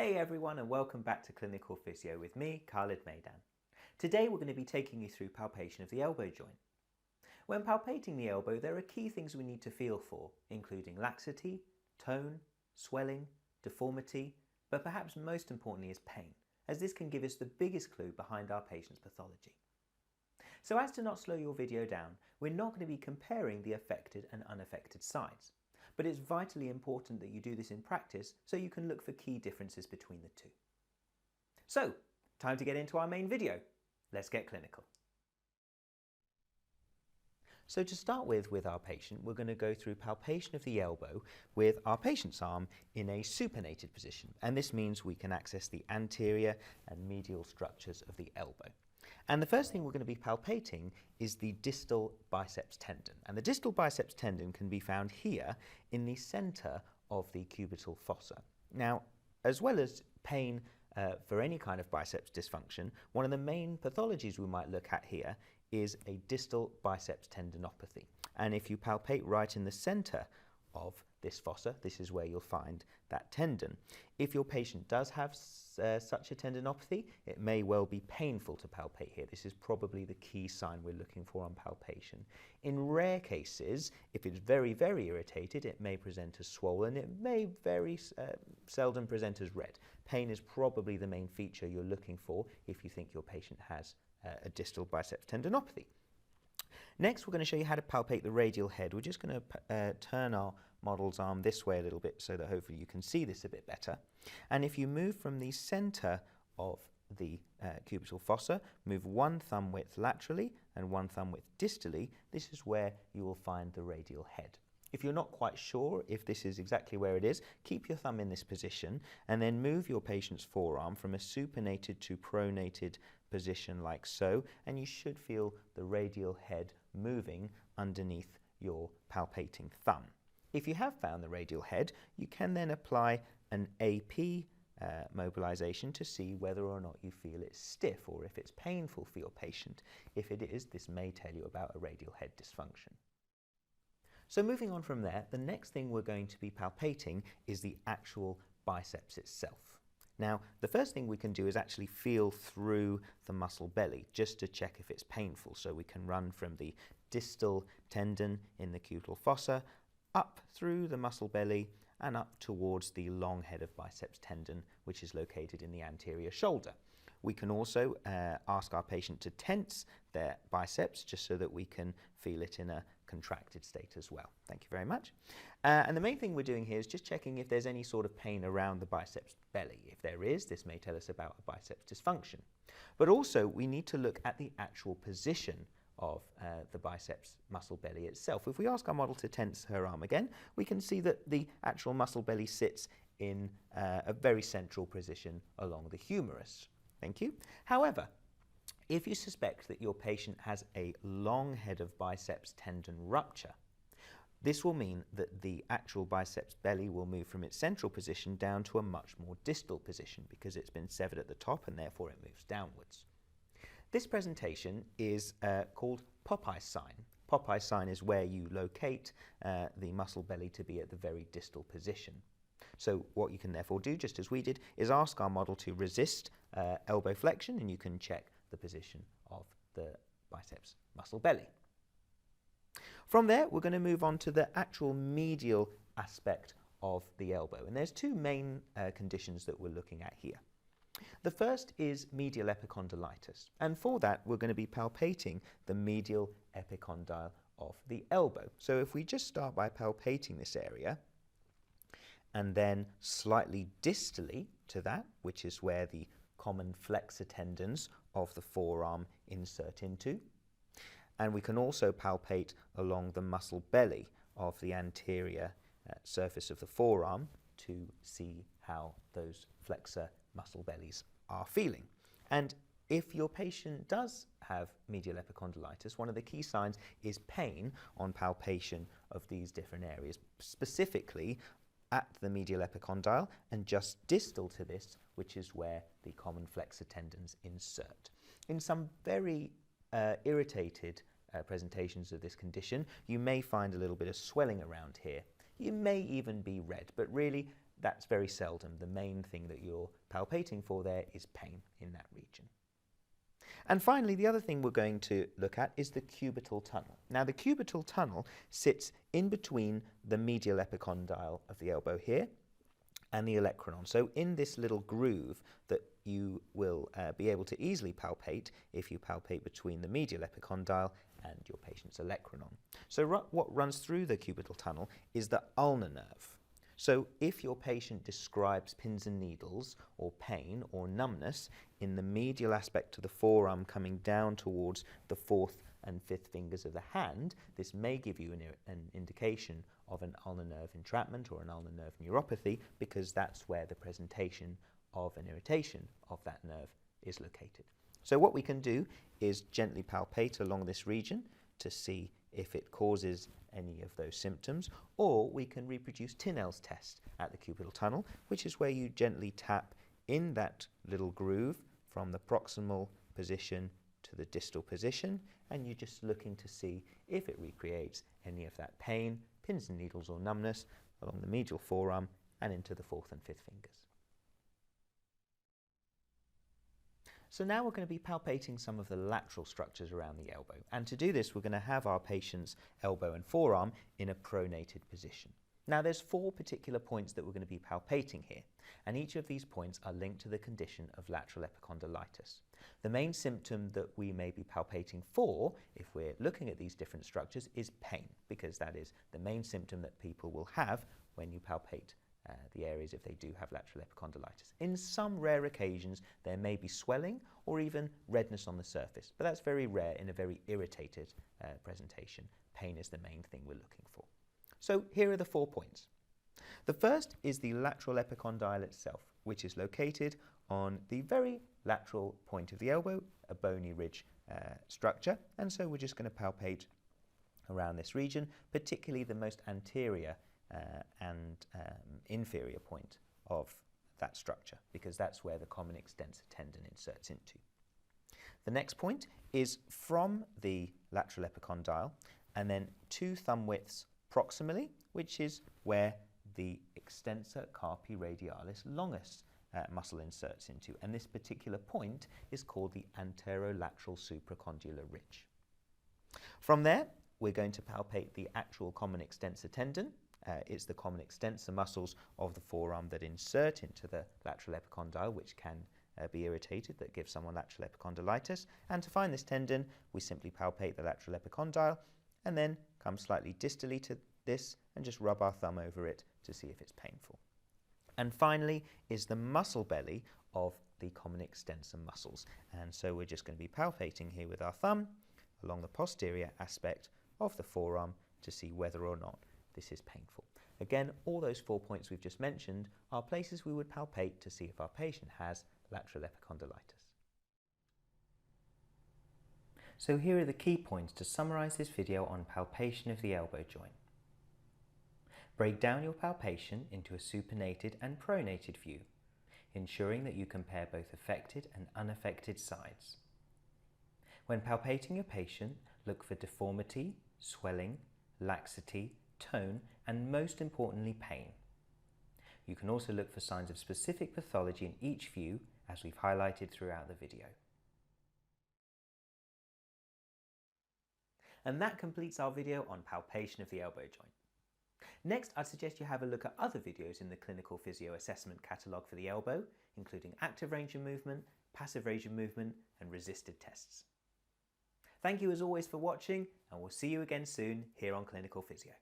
Hey everyone, and welcome back to Clinical Physio with me, Khalid Maidan. Today we're going to be taking you through palpation of the elbow joint. When palpating the elbow, there are key things we need to feel for, including laxity, tone, swelling, deformity, but perhaps most importantly is pain, as this can give us the biggest clue behind our patient's pathology. So as to not slow your video down, we're not going to be comparing the affected and unaffected sides. But it's vitally important that you do this in practice so you can look for key differences between the two. So, time to get into our main video. Let's get clinical. So to start with our patient, we're going to go through palpation of the elbow with our patient's arm in a supinated position. And this means we can access the anterior and medial structures of the elbow. And the first thing we're going to be palpating is the distal biceps tendon. And the distal biceps tendon can be found here in the center of the cubital fossa. Now, as well as pain for any kind of biceps dysfunction, one of the main pathologies we might look at here is a distal biceps tendinopathy. And if you palpate right in the center of this fossa, this is where you'll find that tendon. If your patient does have such a tendinopathy, it may well be painful to palpate here. This is probably the key sign we're looking for on palpation. In rare cases, if it's very, very irritated, it may present as swollen. It may very seldom present as red. Pain is probably the main feature you're looking for if you think your patient has a distal biceps tendinopathy. Next, we're going to show you how to palpate the radial head. We're just going to turn our model's arm this way a little bit so that hopefully you can see this a bit better. And if you move from the center of the cubital fossa, move one thumb width laterally and one thumb width distally, this is where you will find the radial head. If you're not quite sure if this is exactly where it is, keep your thumb in this position and then move your patient's forearm from a supinated to pronated position like so, and you should feel the radial head moving underneath your palpating thumb. If you have found the radial head, you can then apply an AP mobilization to see whether or not you feel it's stiff or if it's painful for your patient. If it is, this may tell you about a radial head dysfunction. So moving on from there, the next thing we're going to be palpating is the actual biceps itself. Now, the first thing we can do is actually feel through the muscle belly just to check if it's painful. So we can run from the distal tendon in the cubital fossa up through the muscle belly and up towards the long head of biceps tendon, which is located in the anterior shoulder. We can also ask our patient to tense their biceps just so that we can feel it in a contracted state as well. Thank you very much. And the main thing we're doing here is just checking if there's any sort of pain around the biceps belly. If there is, this may tell us about a biceps dysfunction. But also we need to look at the actual position of the biceps muscle belly itself. If we ask our model to tense her arm again, we can see that the actual muscle belly sits in a very central position along the humerus. Thank you. However, if you suspect that your patient has a long head of biceps tendon rupture, this will mean that the actual biceps belly will move from its central position down to a much more distal position because it's been severed at the top and therefore it moves downwards. This presentation is called Popeye's sign. Popeye's sign is where you locate the muscle belly to be at the very distal position. So what you can therefore do, just as we did, is ask our model to resist elbow flexion, and you can check the position of the biceps muscle belly. From there, we're going to move on to the actual medial aspect of the elbow. And there's two main conditions that we're looking at here. The first is medial epicondylitis. And for that, we're going to be palpating the medial epicondyle of the elbow. So if we just start by palpating this area, and then slightly distally to that, which is where the common flexor tendons of the forearm insert into. And we can also palpate along the muscle belly of the anterior surface of the forearm to see how those flexor muscle bellies are feeling. And if your patient does have medial epicondylitis, one of the key signs is pain on palpation of these different areas, specifically at the medial epicondyle and just distal to this, which is where the common flexor tendons insert. In some very irritated presentations of this condition, you may find a little bit of swelling around here. You may even be red, but really that's very seldom. The main thing that you're palpating for there is pain in that region. And finally, the other thing we're going to look at is the cubital tunnel. Now, the cubital tunnel sits in between the medial epicondyle of the elbow here and the olecranon. So in this little groove that you will be able to easily palpate if you palpate between the medial epicondyle and your patient's olecranon. So what runs through the cubital tunnel is the ulnar nerve. So if your patient describes pins and needles or pain or numbness in the medial aspect of the forearm coming down towards the fourth and fifth fingers of the hand, this may give you an indication of an ulnar nerve entrapment or an ulnar nerve neuropathy, because that's where the presentation of an irritation of that nerve is located. So what we can do is gently palpate along this region to see if it causes any of those symptoms, or we can reproduce Tinel's test at the cubital tunnel, which is where you gently tap in that little groove from the proximal position to the distal position, and you're just looking to see if it recreates any of that pain, pins and needles or numbness along the medial forearm and into the fourth and fifth fingers. So now we're going to be palpating some of the lateral structures around the elbow, and to do this we're going to have our patient's elbow and forearm in a pronated position. Now there's 4 particular points that we're going to be palpating here, and each of these points are linked to the condition of lateral epicondylitis. The main symptom that we may be palpating for, if we're looking at these different structures, is pain, because that is the main symptom that people will have when you palpate the areas if they do have lateral epicondylitis. In some rare occasions there may be swelling or even redness on the surface, but that's very rare in a very irritated presentation. Pain is the main thing we're looking for. So here are the 4 points. The first is the lateral epicondyle itself, which is located on the very lateral point of the elbow, a bony ridge structure, and so we're just going to palpate around this region, particularly the most anterior and inferior point of that structure, because that's where the common extensor tendon inserts into. The next point is from the lateral epicondyle and then 2 thumb widths proximally, which is where the extensor carpi radialis longus muscle inserts into, and this particular point is called the anterolateral supracondylar ridge. From there we're going to palpate the actual common extensor tendon. It's the common extensor muscles of the forearm that insert into the lateral epicondyle, which can be irritated, that gives someone lateral epicondylitis. And to find this tendon, we simply palpate the lateral epicondyle and then come slightly distally to this and just rub our thumb over it to see if it's painful. And finally is the muscle belly of the common extensor muscles. And so we're just going to be palpating here with our thumb along the posterior aspect of the forearm to see whether or not this is painful. Again, all those 4 points we've just mentioned are places we would palpate to see if our patient has lateral epicondylitis. So here are the key points to summarize this video on palpation of the elbow joint. Break down your palpation into a supinated and pronated view, ensuring that you compare both affected and unaffected sides. When palpating your patient, look for deformity, swelling, laxity, tone, and most importantly, pain. You can also look for signs of specific pathology in each view, as we've highlighted throughout the video. And that completes our video on palpation of the elbow joint. Next, I'd suggest you have a look at other videos in the clinical physio assessment catalogue for the elbow, including active range of movement, passive range of movement, and resisted tests. Thank you as always for watching, and we'll see you again soon here on Clinical Physio.